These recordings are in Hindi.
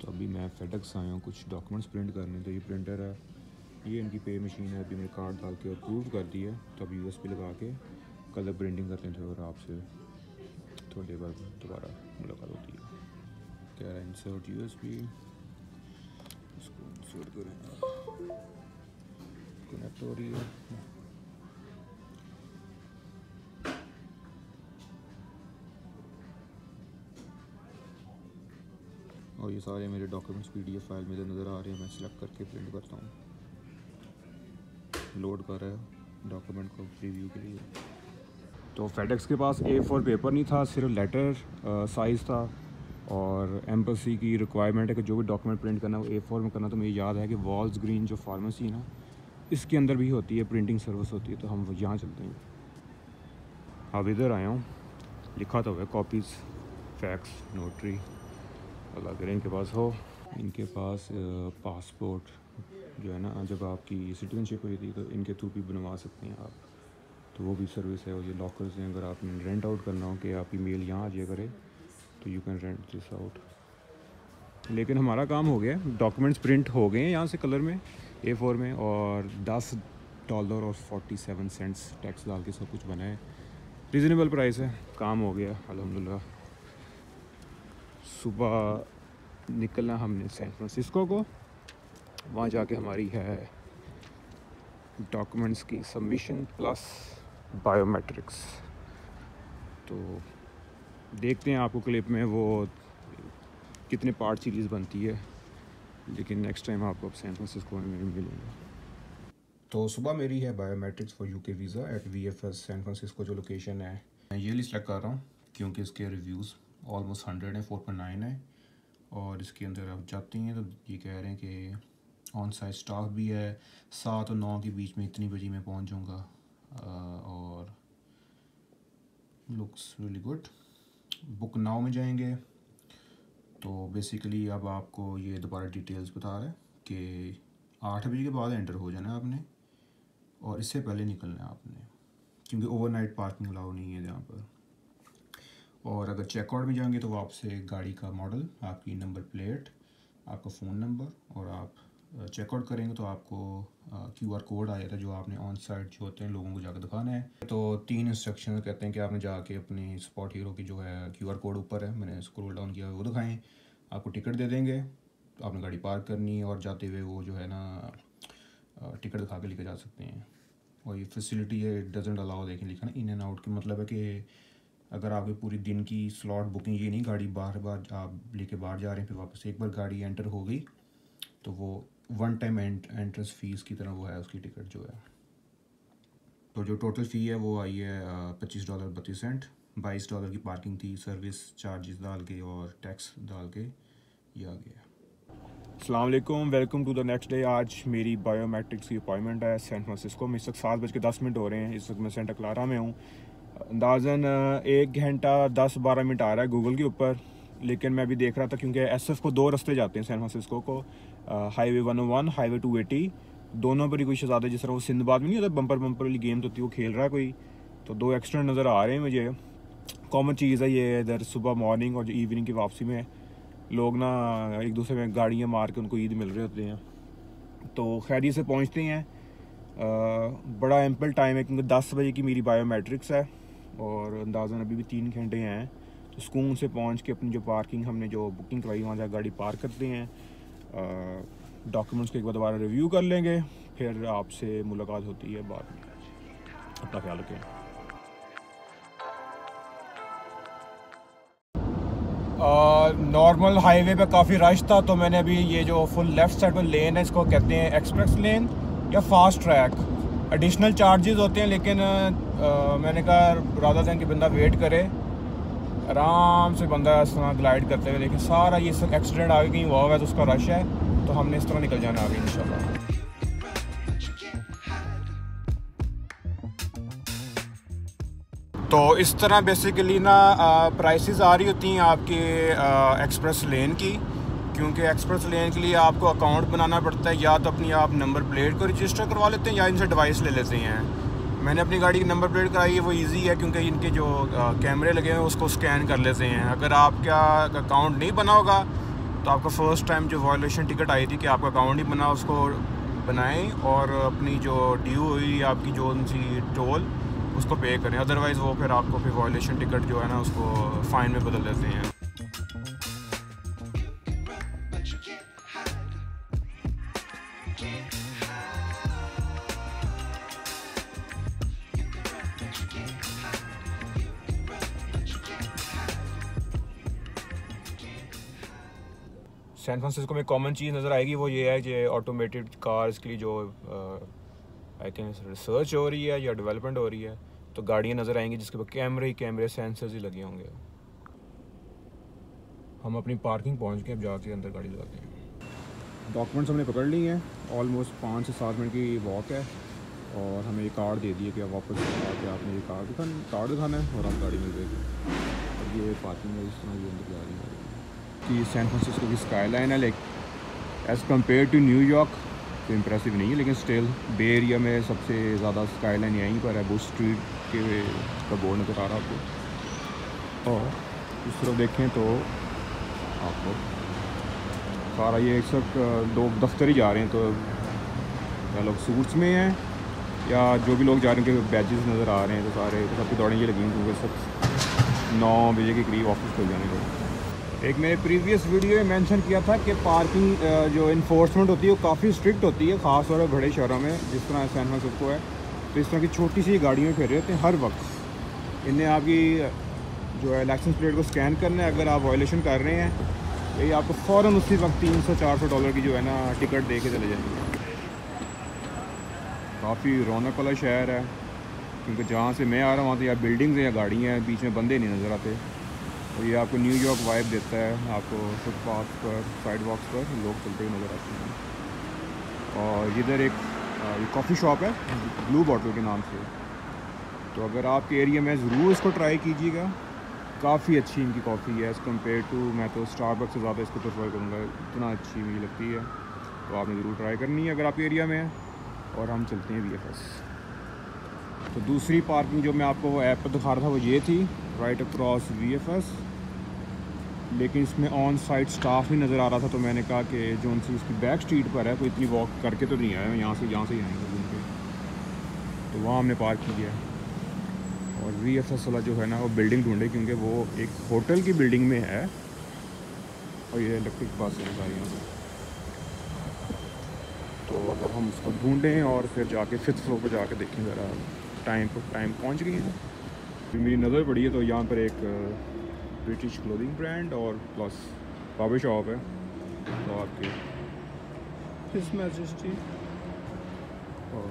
तो अभी मैं फेडेक्स आया हूँ कुछ डॉक्यूमेंट्स प्रिंट करने। तो ये प्रिंटर है, ये इनकी पे मशीन है। अभी मैंने कार्ड डाल के अप्रूव कर दी है, तो अब USB लगा के कलर प्रिंटिंग करते थे और आपसे थोड़ी देर बाद दोबारा मुलाकात होती है। कह रहा है इंसर्ट USB, इसको इंसर्ट करें, कनेक्ट हो रही है। और ये सारे मेरे डॉक्यूमेंट्स PDF फाइल में नज़र आ रहे हैं। मैं सिलेक्ट करके प्रिंट करता हूँ। लोड कर रहा है डॉक्यूमेंट को रिव्यू के लिए। तो फेडेक्स के पास A4 पेपर नहीं था, सिर्फ लेटर साइज़ था। और एम्बेसी की रिक्वायरमेंट है कि जो भी डॉक्यूमेंट प्रिंट करना है वो A4 में करना। तो मुझे याद है कि वॉल्स ग्रीन जो फार्मेसी है ना, इसके अंदर भी होती है प्रिंटिंग सर्विस होती है। तो हम यहाँ चलते हैं। अब इधर आया हूँ, लिखा तो है कॉपीज़ फैक्स नोटरी, अल्लाह करे इनके पास हो। इनके पास पासपोर्ट जो है ना, जब आपकी सिटीजनशिप हुई थी तो इनके थ्रू भी बनवा सकते हैं आप। तो वो भी सर्विस है। और ये लॉकर्स हैं, अगर आपने रेंट आउट करना हो कि आपकी मेल यहाँ आ जाए करे तो you can rent this out. लेकिन हमारा काम हो गया, डॉक्यूमेंट्स प्रिंट हो गए हैं यहाँ से कलर में A4 में, और $10 और 47 सेंट्स टैक्स डाल के सब कुछ बना है। रीज़नेबल प्राइस है, काम हो गया अल्हम्दुलिल्लाह। सुबह निकलना हमने सैन फ्रांसिस्को को, वहाँ जाके हमारी है डॉक्यूमेंट्स की सबमिशन प्लस बायोमेट्रिक्स। तो देखते हैं आपको क्लिप में वो कितने पार्ट सीरीज़ बनती है, लेकिन नेक्स्ट टाइम आपको सैन फ्रांसिस्को में मिलेंगे। तो सुबह मेरी है biometrics for UK visa at VFS San Francisco. जो लोकेशन है मैं ये लिस्ट कर रहा हूँ क्योंकि इसके रिव्यूज़ ऑलमोस्ट 100 है, 4.9 है। और इसके अंदर आप जाते हैं तो ये कह रहे हैं कि ऑन साइट स्टाफ भी है। 7 और 9 के बीच में इतनी बजे मैं पहुँच जाऊँगा। और looks really good. Book now में जाएंगे तो बेसिकली अब आपको ये दोबारा डिटेल्स बता रहा है कि 8 बजे के बाद एंटर हो जाना है आपने, और इससे पहले निकलना है आपने, क्योंकि ओवरनाइट पार्किंग अलाउ नहीं है यहाँ पर। और अगर चेकआउट में जाएंगे तो आपसे गाड़ी का मॉडल, आपकी नंबर प्लेट, आपका फ़ोन नंबर, और आप चेकआउट करेंगे तो आपको QR कोड आ जाता है जो आपने ऑन साइट जो होते हैं लोगों को जाकर दिखाना है। तो 3 इंस्ट्रक्शन कहते हैं कि आपने जाके अपनी स्पॉट हीरो की जो है QR कोड ऊपर है, मैंने स्क्रॉल डाउन किया, वो दिखाएं। आपको टिकट दे देंगे, तो आपने गाड़ी पार्क करनी है और जाते हुए वो जो है ना टिकट दिखा के लेकर जा सकते हैं। और ये फैसिलिटी है, इट डजंट अलाउ, देखें लिखा ना इन एंड आउट, की मतलब है कि अगर आपकी पूरी दिन की स्लॉट बुकिंग, ये नहीं गाड़ी बार बार आप लेके बाहर जा रहे हैं फिर वापस, एक बार गाड़ी एंटर हो गई तो वो वन टाइम एंट्रेंस फ़ीस की तरह वो है उसकी टिकट जो है। तो जो टोटल फ़ी है वो आई है $25.32, $22 की पार्किंग थी, सर्विस चार्जेस डाल के और टैक्स डाल के ये आ गया। अस्सलाम वालेकुम, welcome to the next day. आज मेरी बायोमेट्रिक्स की अपॉइंटमेंट है सैन फ्रांसिस्को में। इस वक्त 7:10 हो रहे हैं। इस वक्त मैं सेंटा क्लारा में हूँ। अंदाज़न 1 घंटा 10-12 मिनट आ रहा है गूगल के ऊपर, लेकिन मैं अभी देख रहा था क्योंकि SF को 2 रास्ते जाते हैं सैन फ्रांसिस्को को, हाईवे 101, हाईवे 280, दोनों पर ही कोई शहजादा, जिस तरह वो सिंधबाद में नहीं होता बम्पर वाली गेम तो होती है, वो खेल रहा है कोई, तो 2 एक्सीडेंट नज़र आ रहे हैं मुझे। कॉमन चीज़ है ये, इधर सुबह मॉर्निंग और जो इवनिंग की वापसी में लोग ना एक दूसरे में गाड़ियाँ मार के उनको ईद मिल रहे होते हैं। तो खैरियत से पहुँचते हैं। बड़ा एम्पल टाइम है क्योंकि 10 बजे की मेरी बायोमेट्रिक्स है और अंदाज़न अभी भी 3 घंटे हैं। तो सुकून से पहुंच के अपनी जो पार्किंग हमने जो बुकिंग करवाई वहाँ जाकर गाड़ी पार्क करते हैं, डॉक्यूमेंट्स को एक बार दोबारा रिव्यू कर लेंगे, फिर आपसे मुलाकात होती है बाद में। अपना ख्याल रखें। नॉर्मल हाईवे पे काफ़ी रश था, तो मैंने अभी ये जो फुल लेफ़्ट साइड में लेन है, इसको कहते हैं एक्सप्रेस लेन या फास्ट ट्रैक। एडिशनल चार्जेस होते हैं, लेकिन मैंने कहा राधा दें कि बंदा वेट करे, आराम से बंदा इस तरह ग्लाइड करते हुए, लेकिन सारा ये सब एक्सीडेंट आगे कहीं हुआ है तो उसका रश है, तो हमने इस तरह निकल जाना आगे इंशाल्लाह। तो इस तरह बेसिकली ना प्राइसेस आ रही होती हैं आपके एक्सप्रेस लेन की, क्योंकि एक्सप्रेस लेन के लिए आपको अकाउंट बनाना पड़ता है, या तो अपनी आप नंबर प्लेट को रजिस्टर करवा लेते हैं या इनसे डिवाइस ले लेते हैं। मैंने अपनी गाड़ी की नंबर प्लेट कराई है, वो इजी है क्योंकि इनके जो कैमरे लगे हैं उसको स्कैन कर लेते हैं। अगर आपका अकाउंट नहीं बना होगा तो आपका फ़र्स्ट टाइम जो वायलेशन टिकट आई थी कि आपका अकाउंट नहीं बना, उसको बनाएं और अपनी जो ड्यू हुई आपकी जो सी टोल उसको पे करें, अदरवाइज़ वो फिर आपको फिर वायलेशन टिकट जो है ना उसको फ़ाइन में बदल देते हैं। सैन फ्रांसिस्को में कॉमन चीज़ नज़र आएगी, वो ये है कि ऑटोमेटेड कार्स के लिए जो आई थिंक रिसर्च हो रही है या डेवलपमेंट हो रही है, तो गाड़ियाँ नज़र आएंगी जिसके ऊपर कैमरे सेंसर्स ही लगे होंगे। हम अपनी पार्किंग पहुंच के अब जाके अंदर गाड़ी लगाते हैं। डॉक्यूमेंट्स हमने पकड़ ली हैं, ऑलमोस्ट 5 से 7 मिनट की वॉक है और हमें ये कार्ड दे दिए कि आप वापस आके आपने ये कार्ड दिखाना है और आप गाड़ी मिल जाएगी। और ये पार्किंग है, इस तरह ये अंदर जा रही है कि सैन फ्रांसिस्को की स्काई लाइन है, like as compare to New York तो इम्प्रेसिव नहीं है, लेकिन स्टिल बे एरिया में सबसे ज़्यादा स्काई लाइन यहीं पर है। बुश स्ट्रीट के का बोर्ड नज़र आ रहा आपको, और इस तरफ देखें तो आपको सारा ये इस वक्त लोग दफ्तर ही जा रहे हैं, तो या लोग सूट्स में हैं या जो भी लोग जा रहे हैं कि बैजेस नज़र आ रहे हैं, तो सारे सबकी दौड़ें ये लगी हैं क्योंकि सब 9 बजे के करीब ऑफिस खुल जाने को। एक मैंने प्रीवियस वीडियो में मेंशन किया था कि पार्किंग जो इन्फोर्समेंट होती है वो काफ़ी स्ट्रिक्ट होती है, ख़ास तौर पर बड़े शहरों में जिस तरह सैन फ्रांसिस्को है। तो इस तरह की छोटी सी गाड़ियों में फेरे होते हैं हर वक्त। इन्हें आपकी जो है लाइसेंस प्लेट को स्कैन करना है, अगर आप वायलेशन कर रहे हैं तो ये आपको फ़ौरन उसी वक्त $300-400 की जो है ना टिकट दे के चले जाएंगे। काफ़ी रौनक वाला शहर है क्योंकि जहाँ से मैं आ रहा हूँ वहाँ तो या बिल्डिंग्स हैं या गाड़ियाँ हैं, बीच में बंदे नहीं नज़र आते। और ये आपको न्यूयॉर्क वाइब देता है, आपको फुटपाथ पर साइड वॉक्स पर लोग चलते हुए नज़र आते हैं। और इधर एक कॉफ़ी शॉप है ब्लू बॉटल के नाम से, तो अगर आपके एरिया में ज़रूर इसको ट्राई कीजिएगा। काफ़ी अच्छी इनकी कॉफ़ी है एज़ कम्पेयर टू, मैं तो स्टारबक्स से ज़्यादा इसको प्रेफर करूँगा, इतना अच्छी मुझे लगती है। तो आपने ज़रूर ट्राई करनी है अगर आपके एरिया में है। और हम चलते हैं VFS। तो दूसरी पार्किंग जो मैं आपको वो ऐप पर दिखा रहा था वो ये थी, राइट अक्रॉस VFS, लेकिन इसमें ऑन साइट स्टाफ ही नज़र आ रहा था। तो मैंने कहा कि जो उनसे इसकी बैक स्ट्रीट पर है, कोई इतनी वॉक करके तो नहीं आया, यहाँ से ही आएंगे घूम के, तो वहाँ हमने पार्क किया। और VFS वाला जो है ना वो बिल्डिंग ढूंढे क्योंकि वो एक होटल की बिल्डिंग में है और ये इलेक्ट्रिक बस है सारी यहाँ से। तो हम उसको ढूंढें और फिर जाके 5th फ्लोर पर जाके देखें ज़रा टाइम पहुँच गई है। फिर मेरी नज़र पड़ी है तो यहाँ पर एक ब्रिटिश क्लोथिंग ब्रांड और प्लस बार्बर शॉप है, तो आपके हिज मैजेस्टी और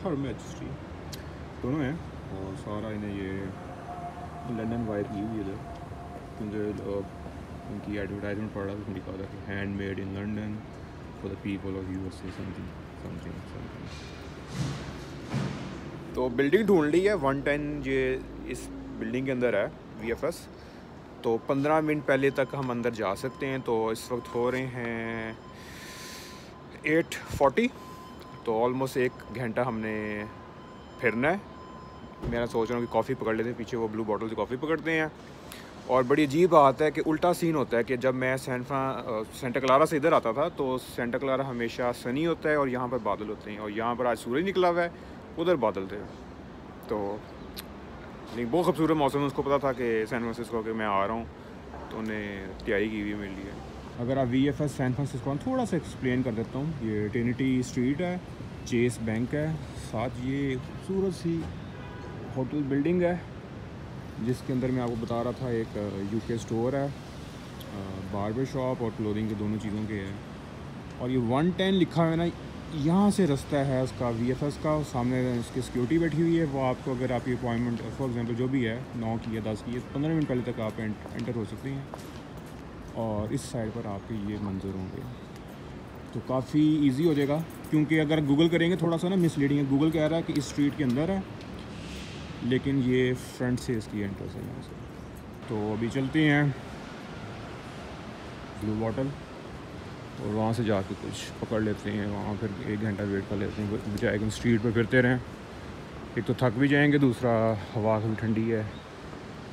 हर मैजेस्टी दोनों हैं। और सारा इन्हें ये लंदन वाइब की हुई इधर, क्योंकि उनकी एडवर्टाइजमेंट पढ़ रहा था, उसमें लिखा था कि hand made in London for the people of USA something. तो बिल्डिंग ढूंढ ली है 110, ये इस बिल्डिंग के अंदर है VFS। तो 15 मिनट पहले तक हम अंदर जा सकते हैं। तो इस वक्त हो रहे हैं 8:40, तो ऑलमोस्ट 1 घंटा हमने फिरना है। मैं सोच रहा हूँ कि कॉफ़ी पकड़ लेते हैं, पीछे वो ब्लू बॉटल से कॉफ़ी पकड़ते हैं। और बड़ी अजीब बात है कि उल्टा सीन होता है कि जब मैं सेंटा क्लारा से इधर आता था तो सेंटा क्लारा हमेशा सनी होता है और यहाँ पर बादल होते हैं, और यहाँ पर आज सूरज निकला हुआ है, उधर बादल थे। तो लेकिन बहुत खूबसूरत मौसम है, उसको पता था कि सैन फ्रांसिस्को के मैं आ रहा हूँ, तो उन्हें तैयारी की हुई मेरे लिए। अगर आप VFS सैन फ्रांसिस्को थोड़ा सा एक्सप्लेन कर देता हूँ। ये ट्रिनिटी स्ट्रीट है, चेस बैंक है, साथ ये खूबसूरत सी होटल बिल्डिंग है जिसके अंदर मैं आपको बता रहा था एक UK स्टोर है, बार्बर शॉप और क्लोथिंग के दोनों चीज़ों के है। और ये 110 लिखा हुआ है ना, यहाँ से रास्ता है उसका VFS का, सामने इसकी सिक्योरिटी बैठी हुई है, वो आपको अगर आपकी अपॉइंटमेंट फॉर एग्जांपल जो भी है 9 की या 10 की है, 15 मिनट पहले तक आप एंटर हो सकते हैं। और इस साइड पर आपके ये मंजर होंगे, तो काफ़ी इजी हो जाएगा। क्योंकि अगर गूगल करेंगे थोड़ा सा ना मिसलीडिंग है, गूगल कह रहा है कि इस स्ट्रीट के अंदर है, लेकिन ये फ्रंट से इसकी एंट्रेंस है यहाँ से। तो अभी चलते हैं ब्लू बॉटल और वहाँ से जाके कुछ पकड़ लेते हैं, वहाँ फिर 1 घंटा वेट कर लेते हैं, बजाय कि स्ट्रीट पर फिरते रहें। एक तो थक भी जाएंगे, दूसरा हवा भी ठंडी है,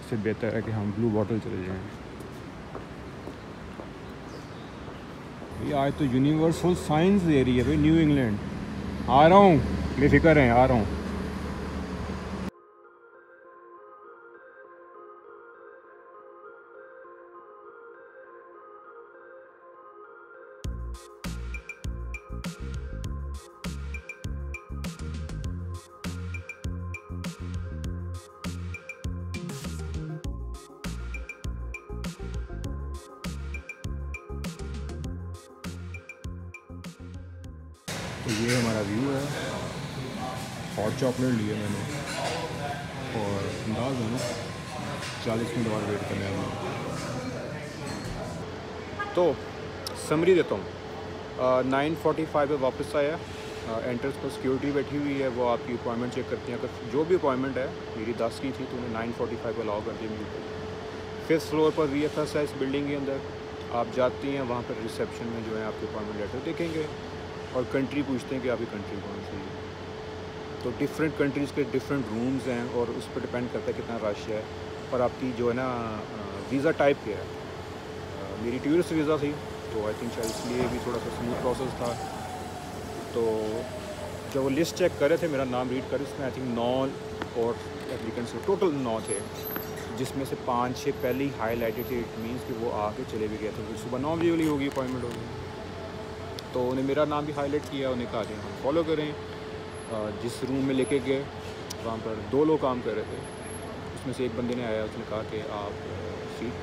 इससे बेहतर है कि हम ब्लू बॉटल चले जाएँ। ये आज तो यूनिवर्सल साइंस दे रही है भाई न्यू इंग्लैंड। आ रहा हूँ, बेफिक्र हैं, आ रहा हूँ। तो ये हमारा व्यू है। हॉट चॉकलेट लिया मैंने और अंदाज है ना 40 मिनट और वेट करना है हमें। तो समरी देता हूँ। 9:45 पे वापस आया। एंट्रेंस पर सिक्योरिटी बैठी हुई है, वो आपकी अपॉइंटमेंट चेक करती हैं। अगर जो भी अपॉइंटमेंट है, मेरी 10 की थी तो उन्हें 9:45 पे अलाउ कर दी मेरे को। 5th फ्लोर पर VFS है इस बिल्डिंग के अंदर। आप जाती हैं, वहाँ पर रिसेप्शन में जो है आपके अपॉइंटमेंट लेटर देखेंगे और कंट्री पूछते हैं कि आपकी कंट्री कौन सी है। तो डिफरेंट कंट्रीज़ के डिफरेंट रूम्स हैं और उस पर डिपेंड करता है कितना रश है और आपकी जो है ना वीज़ा टाइप क्या है। मेरी टूरिस्ट वीज़ा थी तो आई थिंक शायद इसलिए भी थोड़ा सा स्मूथ प्रोसेस था। तो जब वो लिस्ट चेक कर रहे थे, मेरा नाम रीड कर, इसमें आई थिंक 9 और एप्लीकेंट्स टोटल 9 थे, जिसमें से 5-6 पहले ही हाईलाइटेड थे। इट मीन्स कि वो आके चले भी गए थे। तो सुबह 9 बजे वाली होगी अपॉइंटमेंट होगी, तो उन्हें मेरा नाम भी हाईलाइट किया। उन्हें कहा कि हम फॉलो करें। जिस रूम में लेके गए वहाँ पर 2 लोग काम कर रहे थे। उसमें से एक बंदे ने आया, उसने कहा कि आप सीट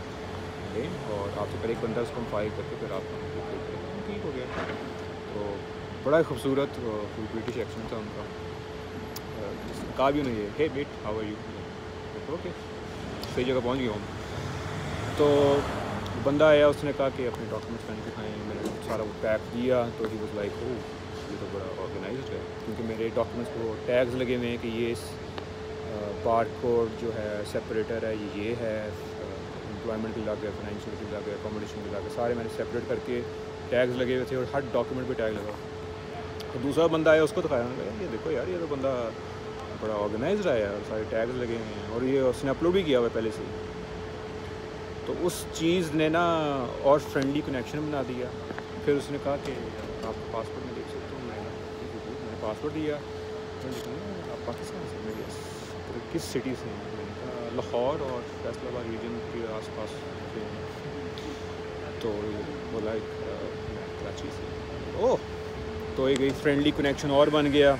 लें और आपसे पहले एक बंदा उसको फाइल करके फिर आप ठीक हो गया। तो बड़ा खूबसूरत फुल ब्रिटिश एक्सेंट था उनका। कहा भी उन्हें hey mate how are you, okay सही जगह पहुँच गया हूँ। तो बंदा आया, उसने कहा कि अपने डॉक्यूमेंट्स पहन के खाएँ। मैंने सारा वो पैक दिया तो ही वाज लाइक ओ ये तो बड़ा ऑर्गेनाइज्ड है, क्योंकि मेरे डॉक्यूमेंट्स को टैग्स लगे हुए हैं कि ये बारकोड जो है सेपरेटर है, ये है एम्प्लॉयमेंट के लगे, फाइनेंशियल के लगे, अकोमोडेशन के लगे, सारे मैंने सेपरेट करके टैग्स लगे हुए थे और हर डॉक्यूमेंट पे टैग लगा। तो दूसरा बंदा आया, उसको दिखाया, मैंने ये देखो यार ये तो बंदा बड़ा ऑर्गेनाइज्ड है यार, सारे टैग्स लगे हुए हैं और ये उसने अपलोड भी किया हुआ है पहले से। तो उस चीज़ ने ना और फ्रेंडली कनेक्शन बना दिया। फिर उसने कहा कि आप पासपोर्ट में देख सकते हो। मैंने पासपोर्ट दिया। आप पाकिस्तान से? मैं यस। तो किस सिटी से हैं? मैंने कहा लाहौर और फैसलाबाद रीजन के आसपास से हैं। तो बोला कराची से। ओह, तो एक फ्रेंडली कनेक्शन और बन गया।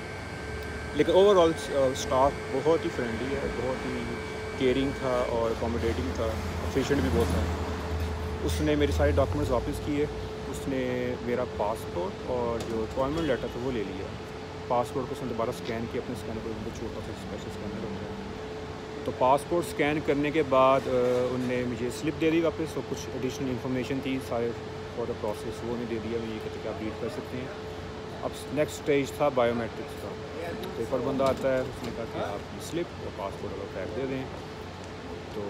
लेकिन ओवरऑल स्टाफ बहुत ही फ्रेंडली है, बहुत ही केयरिंग था और अकोमोडेटिंग था, एफिशिएंट भी बहुत था। उसने मेरे सारे डॉक्यूमेंट्स वापस किए। उसने मेरा पासपोर्ट और जो अपॉइंटमेंट लेटर था वो ले लिया। पासपोर्ट को उसने दोबारा स्कैन किया अपने स्कैनर पर, उनको छोटा सा स्पेशल स्कैनर होता है। तो पासपोर्ट स्कैन करने के बाद उनने मुझे स्लिप दे दी वापस। तो कुछ एडिशनल इन्फॉर्मेशन थी सारे फॉर द प्रोसेस, वो उन्हें दे दिया। मैं ये कहते कि आप रीड कर सकते हैं। अब नेक्स्ट स्टेज था बायोमेट्रिक्स का। तो एक और बंदा आता है, उसने कहा कि आप स्लिप और पासपोर्ट अगर टैग दे दें। तो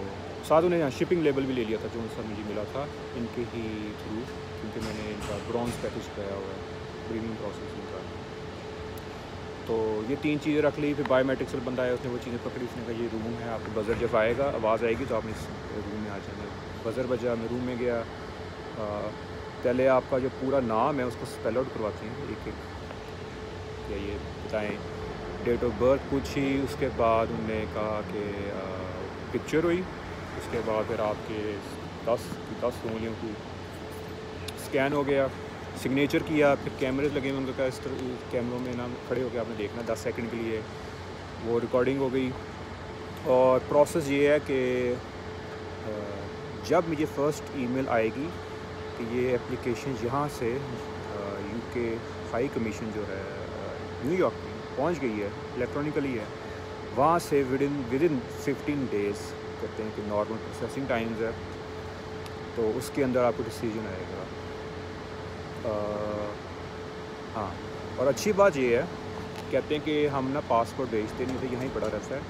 साथ उन्हें यहाँ शिपिंग लेबल भी ले लिया था जो उनसे मुझे मिला था इनके ही थ्रू, क्योंकि मैंने इनका ब्रॉन्ज पैकेज कराया हुआ है, प्रीमियम प्रोसेसिंग का। तो ये 3 चीज़ें रख ली। फिर बायोमेट्रिक्स वाला बंदा आया, उसने वो चीज़ें पकड़ी। उसने कहा ये रूम है, आपको बज़र जब आएगा, आवाज़ आएगी तो आपने इस रूम में आ जाना। बज़र बजा, मैं रूम में गया। पहले आपका जो पूरा नाम है उसको स्पेल आउट करवाते हैं एक एक, या ये बताएँ डेट ऑफ बर्थ पूछी। उसके बाद उन्होंने कहा कि पिक्चर हुई। उसके बाद फिर आपके 10 उंगलियों की स्कैन हो गया, सिग्नेचर किया। फिर कैमरेज लगे हुए, उनका क्या इस कैमरों में ना खड़े होकर आपने देखना 10 सेकंड के लिए, वो रिकॉर्डिंग हो गई। और प्रोसेस ये है कि जब मुझे फ़र्स्ट ईमेल आएगी कि ये एप्लीकेशन यहाँ से UK हाई कमीशन जो है न्यूयॉर्क में पहुँच गई है, इलेक्ट्रॉनिकली है, वहाँ से विद इन 15 डेज़ कहते हैं कि नॉर्मल प्रोसेसिंग टाइम्स है, तो उसके अंदर आपको डिसीजन आएगा। हाँ, और अच्छी बात ये है, कहते हैं कि हम ना पासपोर्ट भेजते नहीं थे, यहीं पड़ा रहता है।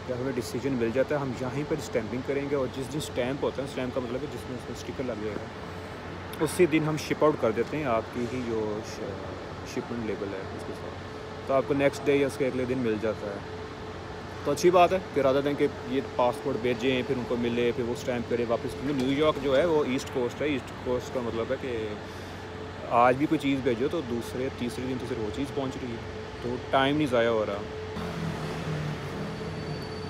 जब हमें डिसीजन मिल जाता है हम यहीं पर स्टैंपिंग करेंगे और जिस दिन स्टैंप होता है, स्टैंप का मतलब है जिसमें उसमें स्टिकर लग जाएगा, उसी दिन हम शिप आउट कर देते हैं आपकी ही जो शिपमेंट लेबल है उसके साथ। तो आपको नेक्स्ट डे या उसके अगले दिन मिल जाता है। तो अच्छी बात है कि रादर दें कि ये पासपोर्ट भेजें फिर उनको मिले फिर वो स्टैंप करें वापस, क्योंकि न्यूयॉर्क जो है वो ईस्ट कोस्ट है। ईस्ट कोस्ट का मतलब है कि आज भी कोई चीज़ भेजो तो दूसरे तीसरे दिन वो चीज़ पहुंच रही है, तो टाइम नहीं ज़ाया हो रहा।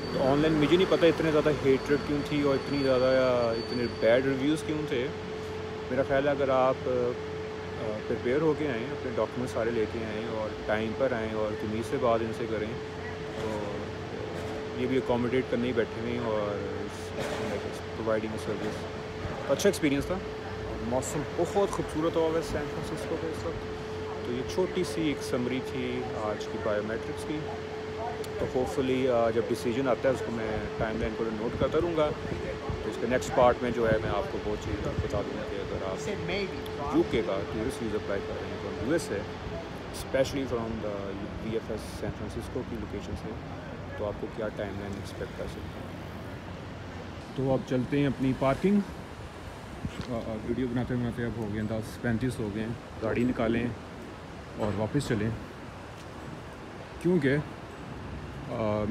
तो ऑनलाइन मुझे नहीं पता इतने ज़्यादा हेटरेट क्यों थी और इतनी ज़्यादा इतने बैड रिव्यूज़ क्यों थे। मेरा ख्याल है अगर आप प्रिपेयर होके आएँ, अपने डॉक्यूमेंट सारे लेके आएँ और टाइम पर आएँ और तमीज़ से बात इनसे करें, तो ये भी अकोमोडेट करने ही बैठे हुए हैं और प्रोवाइडिंग सर्विस। तो अच्छा एक्सपीरियंस था। मौसम बहुत खूबसूरत हुआ है सैन फ्रांसिस्को का इस वक्त। तो ये छोटी सी एक समरी थी आज की बायोमेट्रिक्स की। तो होपफुली जब डिसीजन आता है उसको मैं टाइमलाइन को नोट करता रहूँगा। तो उसके नेक्स्ट पार्ट में जो है मैं आपको वो चीज़ बता दूँगा कि अगर आप यूके का टूरिस्ट वीज़ा अप्लाई कर रहे हैं फ्रॉम यूएस है, specially from the VFS San Francisco की लोकेशन से, तो आपको क्या टाइमलाइन एक्सपेक्ट कर सकते हैं। तो अब चलते हैं अपनी पार्किंग। वीडियो बनाते बनाते अब हो गए 10:35 हो गए हैं। गाड़ी निकालें और वापस चलें, क्योंकि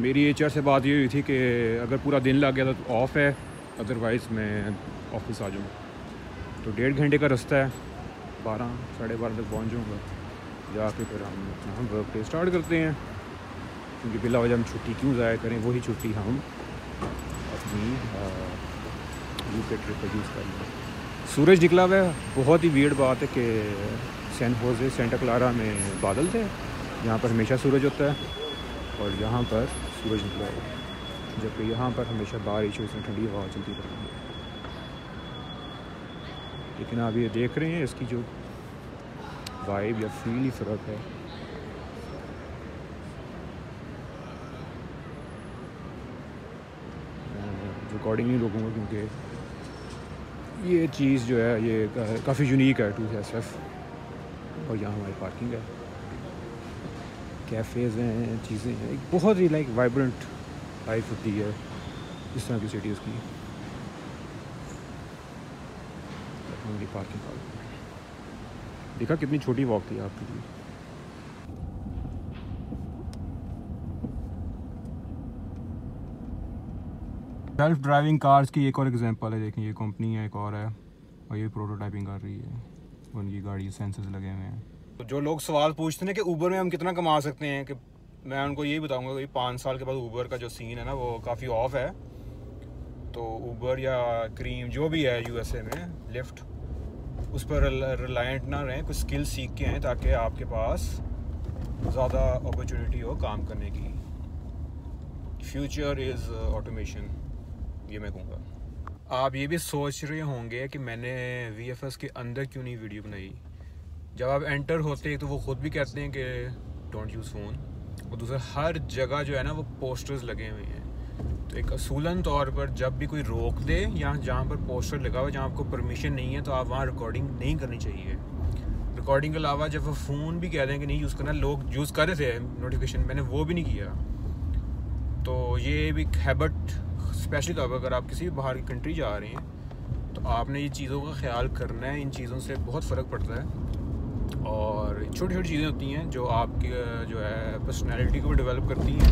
मेरी एचआर से बात ये हुई थी कि अगर पूरा दिन लग गया तो ऑफ़ है, अदरवाइज़ मैं ऑफिस आ जाऊँ। तो 1.5 घंटे का रास्ता है, 12 साढ़े 12 तक पहुँच जाऊँगा। जाके फिर हम अपना वर्क डे स्टार्ट करते हैं, क्योंकि बिला वजह हम छुट्टी क्यों ज़ाया करें, वही छुट्टी हम अपनी यूके ट्रिप पर यूज़ कर लें। सूरज निकला हुआ है। बहुत ही वियर्ड बात है कि सैन होजे सेंटा क्लारा में बादल थे, यहाँ पर हमेशा सूरज होता है और यहाँ पर सूरज निकला हुआ है, जबकि यहाँ पर हमेशा बारिश और इसमें ठंडी हवा चलती रहती है। लेकिन आप ये देख रहे हैं इसकी जो वाइब या फील ही फ़र्क है। रिकॉर्डिंग नहीं रोकूँगा क्योंकि ये चीज़ जो है ये काफ़ी यूनिक है टू SF। और यहाँ हमारी पार्किंग है, कैफ़ेज़ हैं, चीज़ें हैं, एक बहुत ही लाइक वाइब्रेंट लाइफ होती है इस तरह की सिटीज़ की। हमारी पार्किंग देखा कितनी छोटी वॉक थी आपके लिए। सेल्फ ड्राइविंग कार्स की एक और एग्जांपल है, देखें ये कंपनी है एक और है और ये प्रोटोटाइपिंग कर रही है, उनकी गाड़ी सेंसर्स लगे हुए हैं। तो जो लोग सवाल पूछते हैं कि ऊबर में हम कितना कमा सकते हैं, कि मैं उनको यही बताऊंगा कि 5 साल के बाद ऊबर का जो सीन है ना वो काफ़ी ऑफ है। तो ऊबर या क्रीम जो भी है यूएसए में लिफ्ट, उस पर रिलायंट ना रहें, कुछ स्किल सीख के आएँ ताकि आपके पास ज़्यादा अपॉर्चुनिटी हो काम करने की। फ्यूचर इज़ ऑटोमेशन, ये मैं कहूँगा। आप ये भी सोच रहे होंगे कि मैंने VFS के अंदर क्यों नहीं वीडियो बनाई। जब आप एंटर होते हैं तो वो ख़ुद भी कहते हैं कि डोंट यूज़ फ़ोन, और दूसरा हर जगह जो है ना वो पोस्टर्स लगे हुए हैं। तो एक असूलन तौर पर जब भी कोई रोक दे या जहाँ पर पोस्टर लगा हुआ जहाँ आपको परमिशन नहीं है तो आप वहाँ रिकॉर्डिंग नहीं करनी चाहिए। रिकॉर्डिंग के अलावा जब वो फ़ोन भी कह दें कि नहीं यूज़ करना, लोग यूज़ कर रहे थे नोटिफिकेशन, मैंने वो भी नहीं किया। तो ये भी हैबिट, स्पेशली तौर पर अगर आप किसी भी बाहर की कंट्री जा रहे हैं तो आपने ये चीज़ों का ख्याल करना है। इन चीज़ों से बहुत फ़र्क पड़ता है और छोटी छोटी चीज़ें होती हैं जो आपकी जो है पर्सनैलिटी को भी डेवलप करती हैं।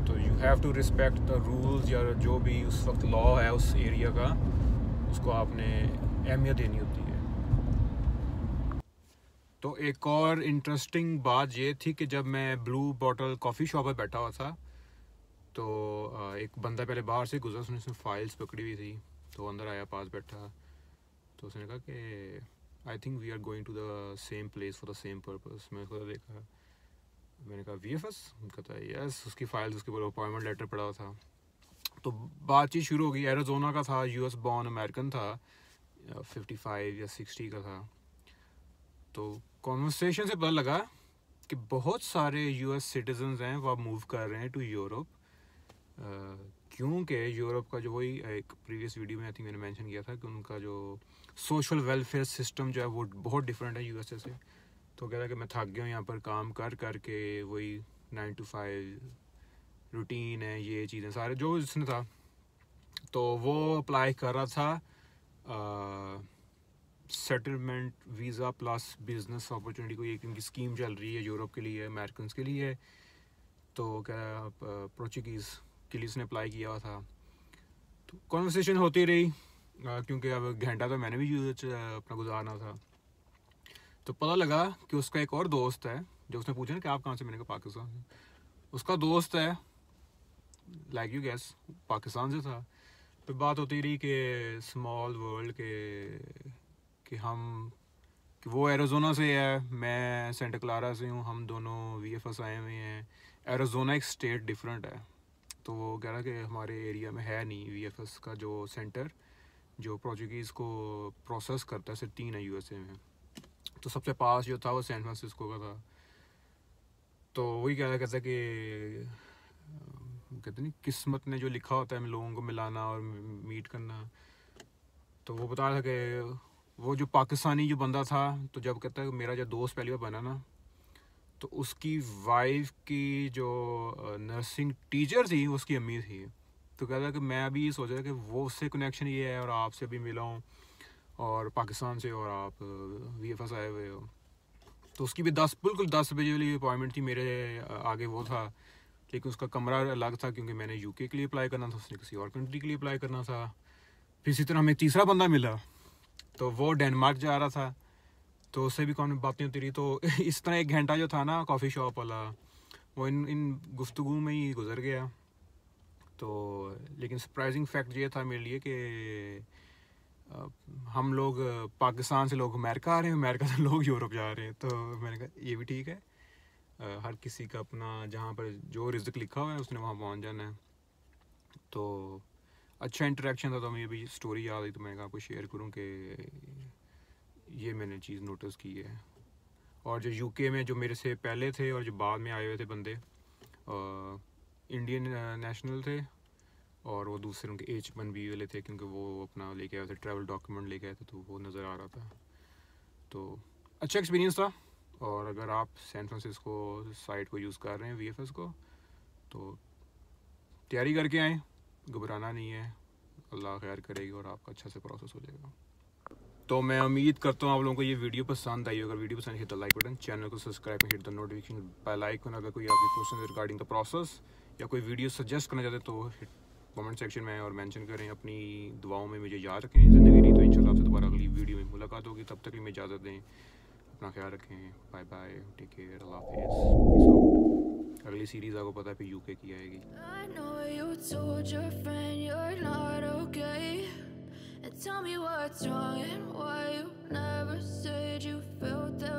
तो you have to respect the rules, या जो भी उस वक्त लॉ है उस एरिया का, उसको आपने अहमियत देनी होती है। तो एक और इंटरेस्टिंग बात ये थी कि जब मैं ब्लू बॉटल कॉफ़ी शॉप पर बैठा हुआ था तो एक बंदा पहले बाहर से गुजरा, उसने फाइल्स पकड़ी हुई थी, तो अंदर आया, पास बैठा, तो उसने कहा कि I think we are going to the same place for the same purpose. मैं उसको देखा, मैंने कहा VFS, कहता है यस। उसकी फाइल्स, उसके ऊपर अपॉइंटमेंट लेटर पड़ा हुआ था। तो बातचीत शुरू हो गई। एरिज़ोना का था, US बॉर्न अमेरिकन था, 55 या 60 का था। तो कॉन्वर्सेशन से पता लगा कि बहुत सारे US सिटीजन्स हैं वो अब मूव कर रहे हैं टू यूरोप, क्योंकि यूरोप का जो, वही एक प्रीवियस वीडियो में आई थिंक मैंने मेंशन किया था कि उनका जो सोशल वेलफेयर सिस्टम जो है वो बहुत डिफरेंट है USA से। तो कहता है कि मैं थक गया हूँ यहाँ पर काम कर कर के, वही 9 to 5 रूटीन है, ये चीज़ें सारे जो इसने था। तो वो अप्लाई कर रहा था settlement visa plus business opportunity, को एक इनकी स्कीम चल रही है यूरोप के लिए, अमेरिकन के लिए। तो क्या पोर्चुगीज़ के लिए उसने अप्लाई किया हुआ था। तो कॉन्वर्सेशन होती रही, क्योंकि अब घंटा तो मैंने भी अपना गुजारना था। तो पता लगा कि उसका एक और दोस्त है, जो उसने पूछा ना कि आप कहाँ से, मैंने कहा पाकिस्तान से। उसका दोस्त है, लाइक यू गैस, पाकिस्तान से था। फिर बात होती रही कि स्मॉल वर्ल्ड कि हम, कि वो एरिज़ोना से है, मैं सेंटा क्लारा से हूँ, हम दोनों वीएफएस आए हुए हैं। एरिज़ोना एक स्टेट डिफरेंट है, तो वो कह रहा कि हमारे एरिया में है नहीं वीएफएस का जो सेंटर जो पोर्चुगीज़ को प्रोसेस करता है, सिर्फ 3 है यूएसए में। तो सबसे पास जो था वो सैन फ्रांसिस्को का था। तो वही कहता कि कहते नहीं, किस्मत ने जो लिखा होता है लोगों को मिलाना और मीट करना। तो वो बता रहा था कि वो जो पाकिस्तानी जो बंदा था, तो जब कहता है मेरा जो दोस्त पहली बार बना ना, तो उसकी वाइफ की जो नर्सिंग टीचर थी उसकी अम्मी थी। तो कहता है कि मैं अभी ये सोच रहा था कि वो उससे कनेक्शन ये है और आपसे भी मिला हूँ, और पाकिस्तान से, और आप वीएफएस आए हुए हो। तो उसकी भी बिल्कुल 10 बजे वाली अपॉइंटमेंट थी, मेरे आगे वो था, लेकिन उसका कमरा अलग था क्योंकि मैंने यूके के लिए अप्लाई करना था, उसने किसी और कंट्री के लिए अप्लाई करना था। फिर इसी तरह हमें तीसरा बंदा मिला, तो वो डेनमार्क जा रहा था, तो उससे भी कौन बातें होती रही। तो इस तरह 1 घंटा जो था ना कॉफ़ी शॉप वाला, वो इन गुफ्तगू में ही गुजर गया। तो लेकिन सरप्राइजिंग फैक्ट ये था मेरे लिए कि हम लोग पाकिस्तान से लोग अमेरिका आ रहे हैं, अमेरिका से लोग यूरोप जा रहे हैं। तो मैंने कहा ये भी ठीक है, हर किसी का अपना, जहाँ पर जो रिज़्क लिखा हुआ है उसने वहाँ पहुँच जाना है। तो अच्छा इंटरेक्शन था, तो मुझे भी स्टोरी याद आई, तो मैंने कहा आपको शेयर करूँ कि ये मैंने चीज़ नोटिस की है। और जो यूके में जो मेरे से पहले थे और जो बाद में आए हुए थे बंदे, इंडियन नेशनल थे, और वो दूसरे उनके H1B वाले थे, क्योंकि वो अपना लेके आए थे, ट्रैवल डॉक्यूमेंट लेके आए थे, तो वो नज़र आ रहा था। तो अच्छा एक्सपीरियंस था। और अगर आप सैन फ्रांसिस्को साइट को यूज़ कर रहे हैं वीएफएस को, तो तैयारी करके आएँ, घबराना नहीं है, अल्लाह खैर करेगी और आपका अच्छा से प्रोसेस हो जाएगा। तो मैं उम्मीद करता हूँ आप लोगों को ये वीडियो पसंद आई। अगर वीडियो पसंद, hit the like button, channel को subscribe, hit the notification bell icon. अगर कोई आपके क्वेश्चन रिगार्डिंग द प्रोसेस या कोई वीडियो सजेस्ट करना चाहते तो कमेंट सेक्शन में और मेंशन करें। अपनी दुआओं में मुझे याद रखें। ज़िंदगी नहीं तो इंशाल्लाह आपसे दोबारा अगली वीडियो में मुलाकात होगी। तब तक मैं इजाज़त दें, अपना ख्याल रखें, बाय बाय, टेक केयर, अल्लाह हाफिज़, पीस आउट। अगली सीरीज़ आपको पता है फिर यूके की आएगी। I know you told your friend you're not okay, and tell me what's wrong and why you never said you felt that